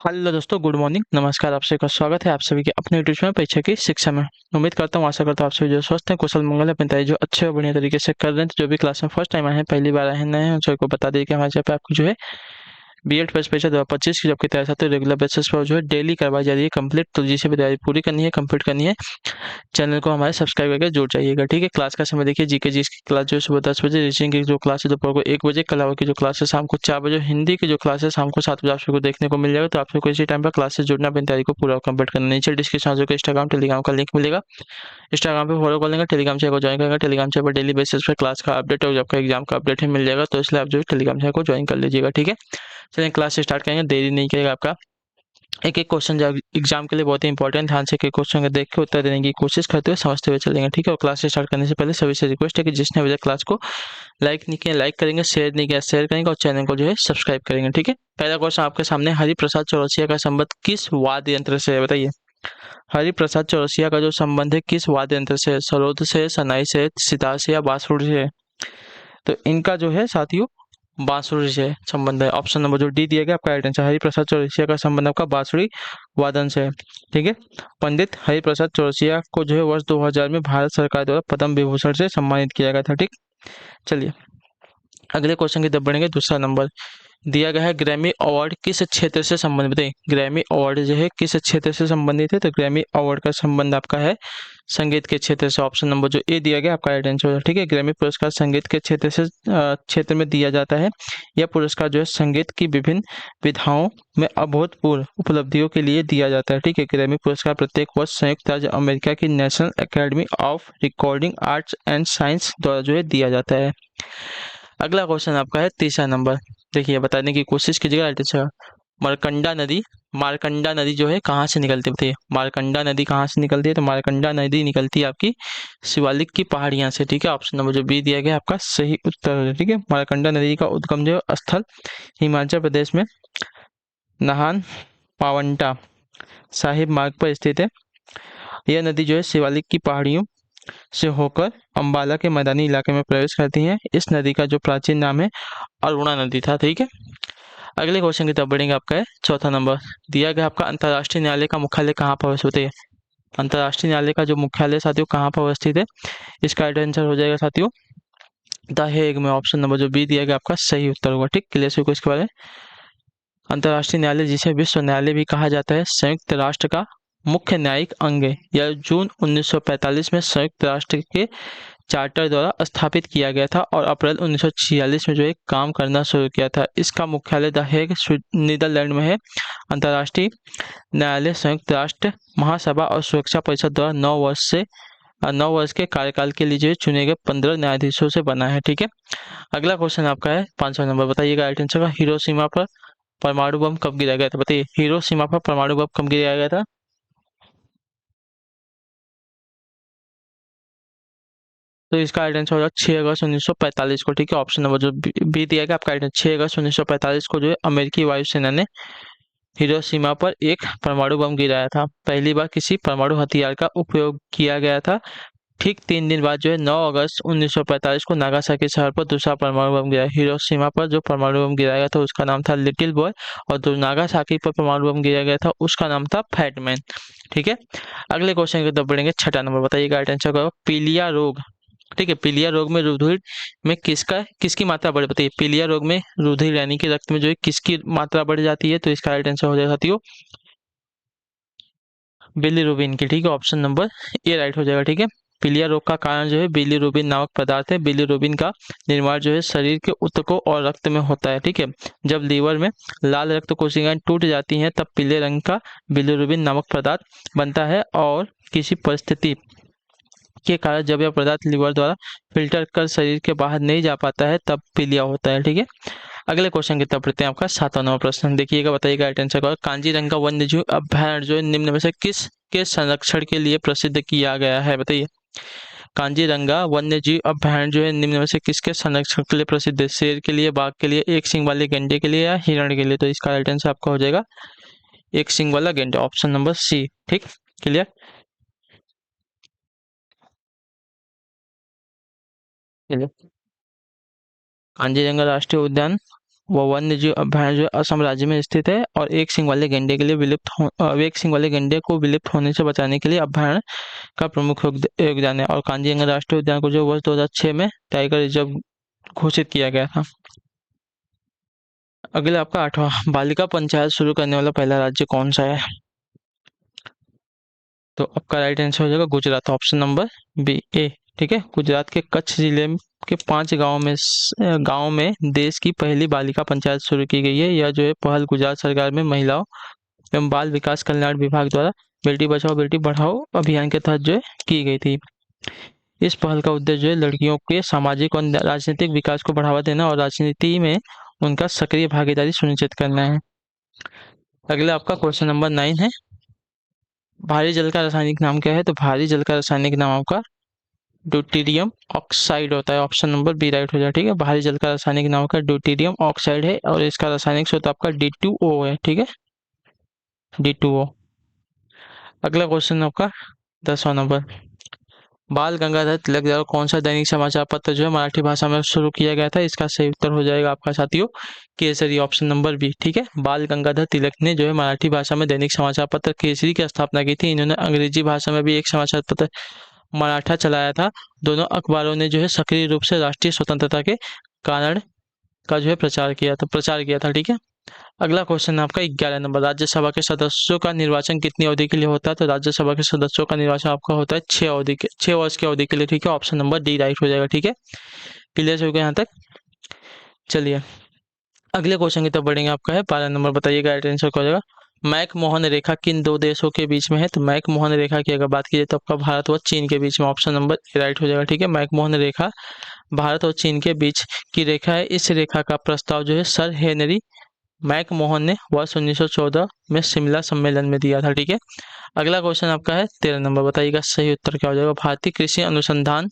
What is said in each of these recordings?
Hello दोस्तों, good morning, नमस्कार। आप सभी का स्वागत है आप सभी के अपने यूट्यूब चैनल परीक्षा की शिक्षा में। उम्मीद करता हूँ, आशा करता हूँ आप सभी जो स्वस्थ हैं, कुशल मंगल है, अपनी तैयारी जो अच्छे और बढ़िया तरीके से कर रहे हैं। तो जो भी क्लास में फर्स्ट टाइम आए हैं, पहली बार आए हैं, नए हैं, उन सभी को बता दें कि हमारे यहाँ पे आपको जो है बीएड फर्स्ट परीक्षा 2025 की जॉब की तैयारी तो रेगुलर बेसिस पर जो है डेली करवाई जा रही है कंप्लीट। तो जिसे भी तैयारी पूरी करनी है, कंप्लीट करनी है, चैनल को हमारे सब्सक्राइब करके जुड़ जाइएगा। ठीक है, क्लास का समय देखिए, जीके जी की क्लास जो है सुबह 10 बजे, रीजनिंग की जो क्लास है दोपहर को 1 बजे, कला की जो क्लास है शाम को 4 बजे, हिंदी की जो क्लास है शाम को 7 बजे आप सबको देखने को मिल जाएगा। तो आप सबको इसी टाइम पर क्लास से जुड़ना, अपनी तैयारी को पूरा कंप्लीट करना। नीचे डिस्क्रिप्शन जो इंस्टाग्राम टेलीग्राम का लिंक मिलेगा, इंस्टाग्राम पे फॉलो कर लेंगे, टेलीग्राम चैनल को ज्वाइन करेंगे। टेलीग्राम चैनल पर डेली बेसिस पर क्लास का अपडेट और आपका एग्जाम का अपडेट ही मिल जाएगा। तो इसलिए आप जो टेलीग्राम चैनल को ज्वाइन कर लीजिएगा। ठीक है, चलिए क्लास से स्टार्ट करेंगे, देरी नहीं करेगा आपका। एक एक क्वेश्चन जो एग्जाम के लिए बहुत ही इंपॉर्टेंट, ध्यान से एक एक क्वेश्चन को देख के उत्तर देने की कोशिश करते हुए समझते हुए चलेंगे। ठीक है, और क्लास स्टार्ट करने से पहले सभी से रिक्वेस्ट है कि जिसने अभी तक क्लास को लाइक नहीं किया लाइक करेंगे, शेयर नहीं किया शेयर करेंगे, और चैनल को जो है सब्सक्राइब करेंगे। ठीक है, पहला क्वेश्चन आपके सामने, हरिप्रसाद चौरसिया का संबंध किस वाद्य यंत्र से है, बताइए। हरिप्रसाद चौरसिया का जो संबंध है किस वाद्य यंत्र से है? सरोद से, सनाई से, सितार से या बांसुरी से? तो इनका जो है साथियों बांसुरी से संबंध है। ऑप्शन नंबर जो डी दिया गया आपका राइट आंसर। हरिप्रसाद चौरसिया का संबंध आपका बांसुरी वादन से है। ठीक है, पंडित हरिप्रसाद चौरसिया को जो है वर्ष 2000 में भारत सरकार द्वारा पद्म विभूषण से सम्मानित किया गया था। ठीक, चलिए अगले क्वेश्चन की तरफ बढ़ेंगे। दूसरा नंबर दिया गया है, ग्रैमी अवार्ड किस क्षेत्र से संबंधित? बताइए, ग्रैमी अवार्ड जो है किस क्षेत्र से संबंधित है? तो ग्रैमी अवार्ड का संबंध आपका है संगीत के क्षेत्र से। ऑप्शन नंबर जो ए दिया गया आपका राइट आंसर है। ठीक है, ग्रैमी पुरस्कार संगीत के क्षेत्र से क्षेत्र में दिया जाता है। यह पुरस्कार जो है संगीत की विभिन्न विधाओं में अभूतपूर्व उपलब्धियों के लिए दिया जाता है। ठीक है, ग्रैमी पुरस्कार प्रत्येक वर्ष संयुक्त राज्य अमेरिका की national academy of recording arts and science द्वारा जो है दिया जाता है। अगला क्वेश्चन आपका है तीसरा नंबर, देखिए बताने की कोशिश कीजिएगा राइट आंसर। मारकंडा नदी जो है कहाँ से निकलती है? बताइए, मारकंडा नदी कहाँ से निकलती है? तो मारकंडा नदी निकलती है आपकी शिवालिक की पहाड़ियां से। ठीक है, ऑप्शन नंबर जो बी दिया गया आपका सही उत्तर है। ठीक है, मारकंडा नदी का उद्गम जो स्थल हिमाचल प्रदेश में नाहन पावंटा साहिब मार्ग पर स्थित है। यह नदी जो है शिवालिक की पहाड़ियों से होकर अंबाला के मैदानी इलाके में प्रवेश करती है। इस नदी का जो प्राचीन नाम है अरुणा नदी था। ठीक है, अगले क्वेश्चन की तरफ बढ़ेंगे। आपका है चौथा नंबर, दिया गया आपका अंतर्राष्ट्रीय न्यायालय का मुख्यालय कहाँ पर अवस्थित है? अंतर्राष्ट्रीय न्यायालय का जो मुख्यालय साथियों कहाँ पर अवस्थित है? इसका राइट आंसर हो जाएगा साथियों द हेग में। ऑप्शन नंबर जो बी दिया गया आपका सही उत्तर होगा। ठीक, क्लियर से इसके बारे में। अंतर्राष्ट्रीय न्यायालय जिसे विश्व न्यायालय भी कहा जाता है, संयुक्त राष्ट्र का मुख्य न्यायिक अंग है। यह जून 1945 में संयुक्त राष्ट्र के चार्टर द्वारा स्थापित किया गया था और अप्रैल 1946 में जो है काम करना शुरू किया था। इसका मुख्यालय द हेग नीदरलैंड में है। अंतर्राष्ट्रीय न्यायालय संयुक्त राष्ट्र महासभा और सुरक्षा परिषद द्वारा 9 वर्ष के कार्यकाल के लिए जो है चुने गए 15 न्यायाधीशों से बना है। ठीक है, अगला क्वेश्चन आपका है 500 नंबर, बताइएगा राइट आंसर का। हिरोशिमा पर परमाणु बम कब गिराया गया था? बताइए, हिरोशिमा पर परमाणु बम कब गिराया गया था? तो इसका राइट आंसर होगा 6 अगस्त 1945 को। ठीक है, ऑप्शन नंबर जो बी दिया गया आपका राइट आंसर 6 अगस्त 1945 को जो है अमेरिकी वायुसेना ने हिरोशिमा पर एक परमाणु बम गिराया था। पहली बार किसी परमाणु हथियार का उपयोग किया गया था। ठीक 3 दिन बाद जो है 9 अगस्त 1945 को नागासाकी शहर पर दूसरा परमाणु बम गिरा। हिरोशिमा पर जो परमाणु बम गिराया गया था उसका नाम था लिटिल बॉय, और जो नागासाकी पर परमाणु बम गिराया गया था उसका नाम था फैटमैन। ठीक है, अगले क्वेश्चन की तरफ बढ़ेंगे। छठा नंबर, बताइएगा राइट आंसर का। पीलिया रोग, ठीक है, पीलिया रोग में रुधिर में किसकी मात्रा बढ़, बताइए पीलिया रोग में रुधिर यानी कि रक्त में जो है किसकी मात्रा बढ़ जाती है? तो इसका राइट आंसर हो जाएगा साथियों बिलीरुबिन की। ठीक है, ऑप्शन नंबर ए राइट हो जाएगा। ठीक है, पीलिया रोग का कारण जो है बिलीरुबिन नामक पदार्थ है। बिलीरुबिन का निर्माण जो है शरीर के ऊतकों और रक्त में होता है। ठीक है, जब लीवर में लाल रक्त कोशिकाएं टूट जाती हैं तब पीले रंग का बिलीरुबिन नामक पदार्थ बनता है, और किसी परिस्थिति के कारण जब यह पदार्थ लीवर द्वारा फिल्टर कर शरीर के बाहर नहीं जा पाता है तब पीलिया होता है। ठीक है, अगले क्वेश्चन की तरफ बढ़ते हैं। आपका 7वां प्रश्न देखिएगा, बताइएगा राइट आंसर का। कांजीरंगा वन्यजीव अभयारण्य जो है निम्न में से किस के संरक्षण के लिए प्रसिद्ध किया गया है? बताइए, कांजीरंगा वन्यजीव अभयारण्य जो है निम्न में से किसके संरक्षण के लिए प्रसिद्ध है? शेर के लिए, बाघ के लिए, एक सिंग वाले गेंडे के लिए या हिरण के लिए? तो इसका राइट आंसर आपका हो जाएगा एक सिंग वाला गेंडा, ऑप्शन नंबर सी। ठीक, क्लियर, कांजीरंगा राष्ट्रीय उद्यान वो वन्य जीव अभयारण्य जो असम राज्य में स्थित है और एक सींग वाले गैंडे के लिए एक सींग वाले गैंडे को विलुप्त होने से बचाने के लिए अभयारण्य का प्रमुख योगदान है। और कांजीरंगा राष्ट्रीय उद्यान को जो वर्ष 2006 में टाइगर रिजर्व घोषित किया गया था। अगला आपका 8वां, बालिका पंचायत शुरू करने वाला पहला राज्य कौन सा है? तो आपका राइट आंसर हो जाएगा गुजरात, ऑप्शन नंबर बी ए। ठीक है, गुजरात के कच्छ जिले के 5 गांव में देश की पहली बालिका पंचायत शुरू की गई है। यह जो है पहल गुजरात सरकार में महिलाओं एवं बाल विकास कल्याण विभाग द्वारा बेटी बचाओ बेटी पढ़ाओ अभियान के तहत जो है की गई थी। इस पहल का उद्देश्य जो है लड़कियों के सामाजिक और राजनीतिक विकास को बढ़ावा देना और राजनीति में उनका सक्रिय भागीदारी सुनिश्चित करना है। अगला आपका क्वेश्चन नंबर 9 है, भारी जल का रासायनिक नाम क्या है? तो भारी जल का रासायनिक नाम आपका ड्यूटेरियम ऑक्साइड होता है, ऑप्शन नंबर बी राइट हो जाए। ठीक है, भारी जल का रासायनिक नाम का ड्यूटेरियम ऑक्साइड है और इसका रासायनिक सूत्र आपका D2O है। ठीक है, D2O। अगला क्वेश्चन आपका 10वां नंबर, बाल गंगाधर तिलक द्वारा कौन सा दैनिक समाचार पत्र जो है मराठी भाषा में शुरू किया गया था? इसका सही उत्तर हो जाएगा आपका साथियों केसरी, ऑप्शन नंबर बी। ठीक है, बाल गंगाधर तिलक ने जो है मराठी भाषा में दैनिक समाचार पत्र केसरी की स्थापना की थी। इन्होंने अंग्रेजी भाषा में भी एक समाचार पत्र मराठा चलाया था। दोनों अखबारों ने जो है सक्रिय रूप से राष्ट्रीय स्वतंत्रता के कारण का जो है प्रचार किया था। ठीक है, अगला क्वेश्चन आपका 11 नंबर, राज्यसभा के सदस्यों का निर्वाचन कितनी अवधि के लिए होता है? तो राज्यसभा के सदस्यों का निर्वाचन आपका होता है 6 वर्ष की अवधि के लिए। ठीक है, ऑप्शन नंबर डी राइट हो जाएगा। ठीक है, क्लियर हो गया यहाँ तक? चलिए अगले क्वेश्चन की तरफ बढ़ेंगे। आपका है 12 नंबर, बताइएगा राइट आंसर क्या हो जाएगा। मैक मोहन रेखा किन दो देशों के बीच में है? तो मैक मोहन रेखा की अगर बात कीजिए तो आपका भारत व चीन के बीच में, ऑप्शन नंबर ए राइट हो जाएगा। ठीक है, मैक मोहन रेखा भारत और चीन के बीच की रेखा है। इस रेखा का प्रस्ताव जो है सर हेनरी मैक मोहन ने वर्ष 1914 में शिमला सम्मेलन में दिया था। ठीक है, अगला क्वेश्चन आपका है 13 नंबर, बताइएगा सही उत्तर क्या हो जाएगा। भारतीय कृषि अनुसंधान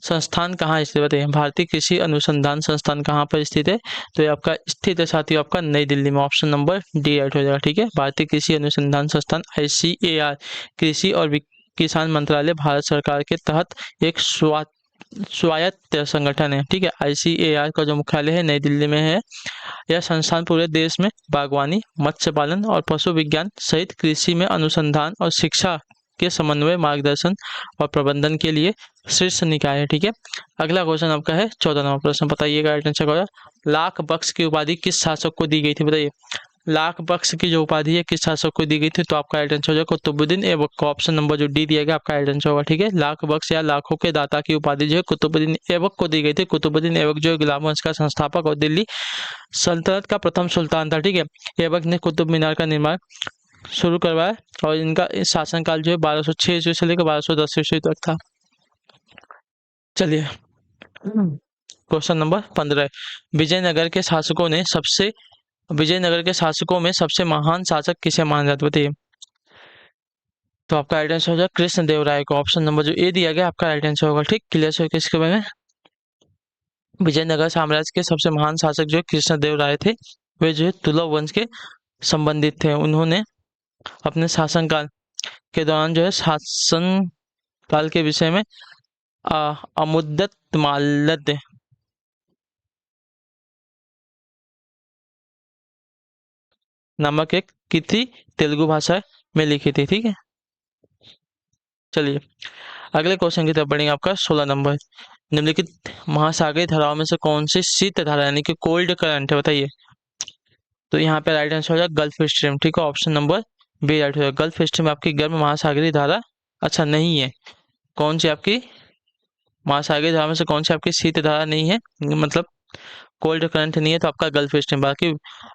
संस्थान कहाँ स्थित, बताइए भारतीय कृषि अनुसंधान संस्थान कहाँ पर स्थित है? तो ये आपका स्थित है साथियों आपका नई दिल्ली में, ऑप्शन नंबर डी राइट हो जाएगा। ठीक है, भारतीय कृषि अनुसंधान संस्थान ICAR कृषि और किसान मंत्रालय भारत सरकार के तहत एक स्वायत्त संगठन है। ठीक है, ICAR का जो मुख्यालय है नई दिल्ली में है। यह संस्थान पूरे देश में बागवानी, मत्स्य पालन और पशु विज्ञान सहित कृषि में अनुसंधान और शिक्षा के समन्वय, मार्गदर्शन और प्रबंधन के लिए शीर्ष निकाय है। ठीक है, अगला क्वेश्चन आपका है 14वां प्रश्न, बताइएगा राइट आंसर क्या होगा। लाख बक्स की उपाधि किस शासक को दी गई थी? बताइए लाख बक्स की जो उपाधि है किस शासक को दी गई थी? तो आपका राइट आंसर हो जाएगा कुतुबुद्दीन ऐबक को, ऑप्शन नंबर जो डी दिया गया आपका राइट आंसर होगा। ठीक है, लाख बक्स या लाखों के दाता की उपाधि जो है कुतुबुद्दीन ऐबक को दी गई थी। कुतुबुद्दीन ऐबक जो गुलाम वंश का संस्थापक और दिल्ली सल्तनत का प्रथम सुल्तान था। ठीक है, ऐबक ने कुतुब मीनार का निर्माण शुरू करवाया और इनका इस शासनकाल जो है 1206 ईस्वी से लेकर 1210 ईस्वी तक था। चलिए क्वेश्चन नंबर 15, विजयनगर के शासकों में सबसे महान शासक किसे माना जाता है? बताइए। तो आपका राइट आंसर हो जाएगा कृष्ण देव राय को, ऑप्शन नंबर जो ए दिया गया आपका राइट आंसर होगा। ठीक, क्लियर हो किसके बारे में? विजयनगर साम्राज्य के सबसे महान शासक जो कृष्ण देव राय थे, वे जो है तुलव वंश के संबंधित थे। उन्होंने अपने शासनकाल के दौरान जो है शासन काल के विषय में अमुद्दत माल्यद नामक एक कृति तेलुगु भाषा में लिखी थी। ठीक है, चलिए अगले क्वेश्चन की तरफ बढ़ेंगे। आपका 16 नंबर, निम्नलिखित महासागरीय धाराओं में से कौन सी शीत धारा यानी कि कोल्ड करंट है? बताइए। तो यहाँ पे राइट आंसर हो जाएगा गल्फ स्ट्रीम। ठीक है, ऑप्शन नंबर बी राइट हो जाएगा। गल्फ स्ट्रीम आपकी गर्म महासागरीय धारा अच्छा नहीं है। कौन सी आपकी महासागरीय धारा में से कौन सी आपकी शीत धारा नहीं है, मतलब कोल्ड करंट नहीं है? तो आपका गल्फ स्ट्रीम। बाकी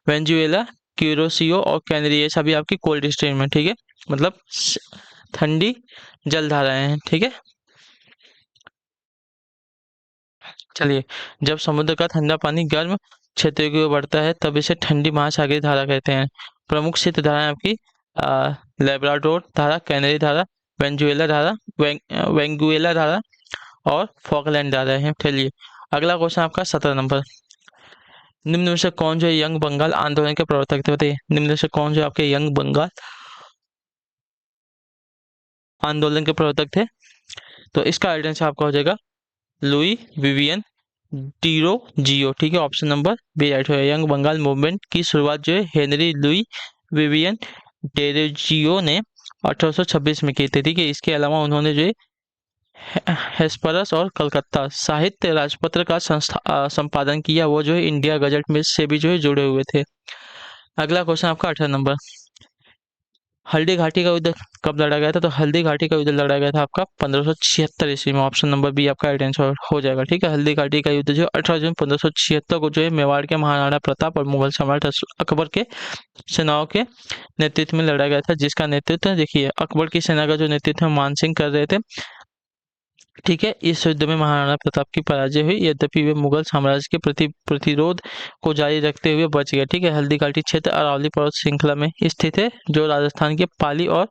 वेंजुएला, क्यूरोसियो और कैनरी ये सभी आपकी कोल्ड स्ट्रीम है। ठीक है, मतलब ठंडी जल धाराएं हैं। ठीक है, चलिए जब समुद्र का ठंडा पानी गर्म क्षेत्र की ओर बढ़ता है तब इसे ठंडी महासागरीय धारा कहते हैं। प्रमुख शीत धाराएं आपकी लेब्राडोर धारा, कैनरी धारा, वेंजुएला धारा, वेंगुएला धारा और फॉकलैंड धारा है। चलिए अगला क्वेश्चन आपका 17 नंबर, निम्न में से कौन जो है यंग बंगाल आंदोलन के प्रवर्तक थे? बताइए निम्न में से कौन जो आपके यंग बंगाल आंदोलन के प्रवर्तक थे? तो इसका राइट आंसर आपका हो जाएगा लुई विवियन डीरो जियो, ठीक है, ऑप्शन नंबर बी राइट हो गया। यंग बंगाल मूवमेंट की शुरुआत जो है हेनरी लुई विवियन डेरोजियो ने 1826 में की थी, ठीक है। इसके अलावा उन्होंने जो है हेस्परस और कलकत्ता साहित्य राजपत्र का संपादन किया, वो जो है इंडिया गजट में से भी जो है जुड़े हुए थे। अगला क्वेश्चन आपका 18 नंबर, हल्दी घाटी का युद्ध कब लड़ा गया था? तो हल्दी घाटी का युद्ध लड़ा गया था आपका 1576 ईस्वी में। ऑप्शन नंबर बी आपका राइट आंसर हो जाएगा, ठीक है। हल्दी घाटी का युद्ध जो 18 जून 1576 को जो है मेवाड़ के महाराणा प्रताप और मुगल सम्राट अकबर के सेनाओं के नेतृत्व में लड़ा गया था, जिसका नेतृत्व देखिए अकबर की सेना का जो नेतृत्व मान सिंह कर रहे थे, ठीक है। इस युद्ध में महाराणा प्रताप की पराजय हुई, यद्यपि वे मुगल साम्राज्य के प्रति प्रतिरोध को जारी रखते हुए बच गए, ठीक है। हल्दी घाटी क्षेत्र अरावली पर्वत श्रृंखला में स्थित है, जो राजस्थान के पाली और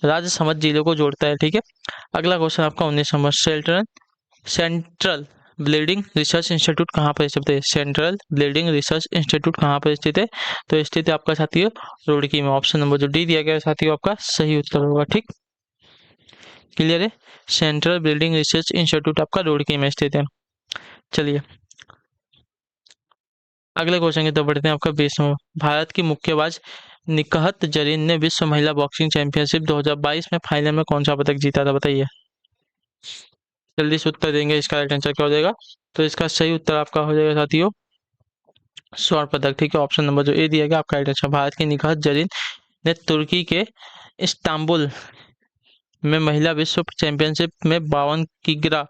राजसमंद जिलों को जोड़ता है, ठीक है। अगला क्वेश्चन आपका 19 number, central bleeding research institute कहाँ पर स्थित है? सेंट्रल ब्लीडिंग रिसर्च इंस्टीट्यूट कहाँ पर स्थित है? तो स्थित है आपका साथियों रुड़की में। ऑप्शन नंबर जो डी दिया गया है साथियों आपका सही उत्तर होगा, ठीक, क्लियर है। सेंट्रल बिल्डिंग रिसर्च इंस्टीट्यूट आपका रुड़की में स्थित है। चलिए अगले क्वेश्चन की तरफ बढ़ते हैं। आपका 20 नंबर, भारत की मुक्केबाज निकहत जरीन ने विश्व महिला बॉक्सिंग चैंपियनशिप 2022 में फाइनल में कौन सा पदक जीता था? बताइए, जल्दी से उत्तर देंगे, इसका राइट आंसर क्या हो जाएगा? तो इसका सही उत्तर आपका हो जाएगा साथियों स्वर्ण पदक, ठीक है। ऑप्शन नंबर जो ए दिया गया आपका राइट आंसर। भारत की निकहत जरीन ने तुर्की के इस्तांबुल में महिला विश्व चैंपियनशिप में 52 किग्रा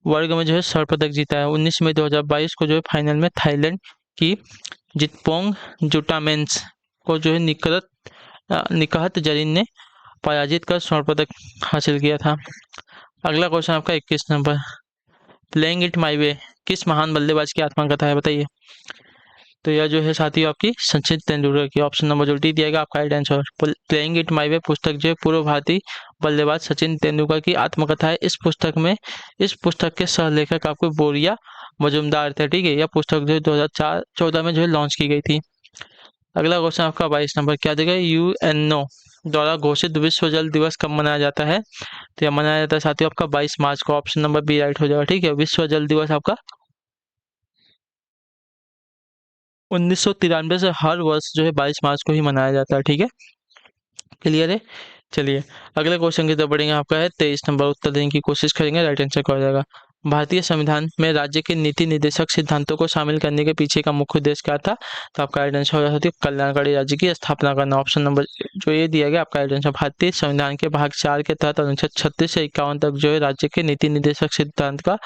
वर्ग में जो है स्वर्ण पदक जीता है। 19 मई 2022 को जो है फाइनल में थाईलैंड की जितपोंग जुटामेंस को जो है निकहत जरीन ने पराजित कर स्वर्ण पदक हासिल किया था। अगला क्वेश्चन आपका 21 नंबर, प्लेइंग इट माई वे किस महान बल्लेबाज की आत्मकथा है? बताइए, तो यह जो है साथियों आपकी सचिन तेंदुलकर की। ऑप्शन नंबर जो डी दिया गया आपका right answer. Playing it my way पुस्तक जो है पूर्व भारतीय बल्लेबाज सचिन तेंदुलकर की आत्मकथा है। इस पुस्तक के सह लेखक आपको बोरिया मजुमदार थे, ठीक है। यह पुस्तक जो है 2014 में जो है लॉन्च की गई थी। अगला क्वेश्चन आपका 22 नंबर, क्या देगा यूएनओ द्वारा घोषित विश्व जल दिवस कब मनाया जाता है? तो यह मनाया जाता है साथियों आपका 22 मार्च को। ऑप्शन नंबर बी राइट हो जाएगा, ठीक है। विश्व जल दिवस आपका 1993 से हर वर्ष जो है 22 मार्च को ही मनाया जाता है, ठीक है, क्लियर है। चलिए अगले क्वेश्चन की तरफ बढ़ेंगे। आपका है 23 नंबर, उत्तर देने की कोशिश करेंगे, राइट आंसर क्या हो जाएगा? भारतीय संविधान में राज्य के नीति निर्देशक सिद्धांतों को शामिल करने के पीछे का मुख्य उद्देश्य क्या था? तो आपका राइट आंसर हो जाता है कल्याणकारी राज्य की स्थापना करना। ऑप्शन नंबर जो ये दिया गया आपका राइट आंसर। भारतीय संविधान के भाग 4 के तहत अनुच्छेद 36 से 51 तक जो है राज्य के नीति निर्देशक सिद्धांत का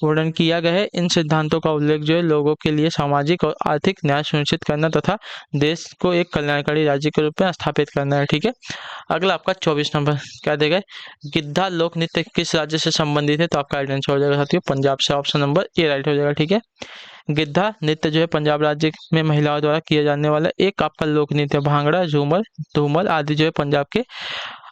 वर्णन किया गया है। इन सिद्धांतों का उल्लेख जो है लोगों के लिए सामाजिक और आर्थिक न्याय सुनिश्चित करना तथा देश को एक कल्याणकारी राज्य के रूप में स्थापित करना है, ठीक है। अगला आपका 24 नंबर, क्या देगा गिद्धा लोक नृत्य किस राज्य से संबंधित है? तो आपका राइट आंसर हो जाएगा साथियों पंजाब से। ऑप्शन नंबर ए राइट हो जाएगा, ठीक है। गिद्धा नृत्य जो है पंजाब राज्य में महिलाओं द्वारा किया जाने वाला एक आपका लोक नृत्य। भांगड़ा, झूमर, धूमर आदि जो है पंजाब के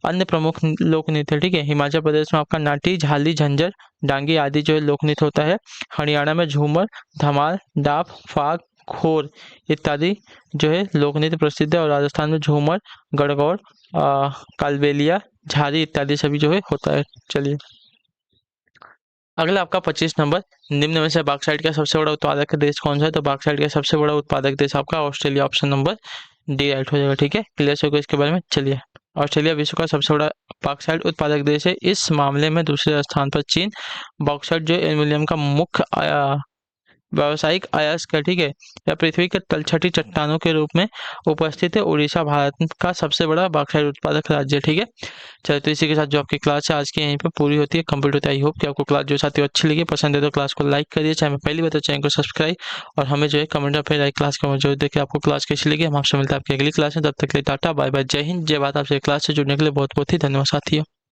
अन्य प्रमुख लोक नृत्य, ठीक है। हिमाचल प्रदेश में आपका नाटी, झाली, झंझर, डांगी आदि जो है लोक नृत्य होता है। हरियाणा में झूमर, धमाल, डाफ, फाग, खोर इत्यादि जो है लोक नृत्य प्रसिद्ध है। और राजस्थान में झूमर, गणगौर, कालबेलिया, झारी इत्यादि सभी जो है होता है। चलिए अगला आपका 25 नंबर, निम्न में से बॉक्साइट का सबसे बड़ा उत्पादक देश कौन सा है? तो बॉक्साइट का सबसे बड़ा उत्पादक देश आपका Australia. Option number D right हो जाएगा, ठीक है। क्लियर हो गया इसके बारे में। चलिए ऑस्ट्रेलिया विश्व का सबसे बड़ा बॉक्साइट उत्पादक देश है। इस मामले में दूसरे स्थान पर चीन। बॉक्साइट जो एल्यूमिनियम का मुख्य व्यावसायिक अयस्क है, ठीक है, या पृथ्वी के तलछटी चट्टानों के रूप में उपस्थित है। उड़ीसा भारत का सबसे बड़ा बॉक्साइट उत्पादक राज्य, ठीक है। चलिए तो इसी के साथ जो आपकी क्लास है आज की यहीं पे पूरी होती है, कंप्लीट होती है। आई होप कि आपको क्लास जो साथियों अच्छी लगी, पसंद है तो क्लास को लाइक करिए, चाहे मैं पहली बार तो चैनल को सब्सक्राइब और हमें जो है कमेंट में लाइक क्लास को जो देखिए आपको क्लास कैसी लगी। हम आपसे मिलते हैं आपकी अगली क्लास में, तब तक के लिए टाटा बाय बाय, जय हिंद, जय भारत। आपसे क्लास से जुड़ने के लिए बहुत बहुत ही धन्यवाद साथियों।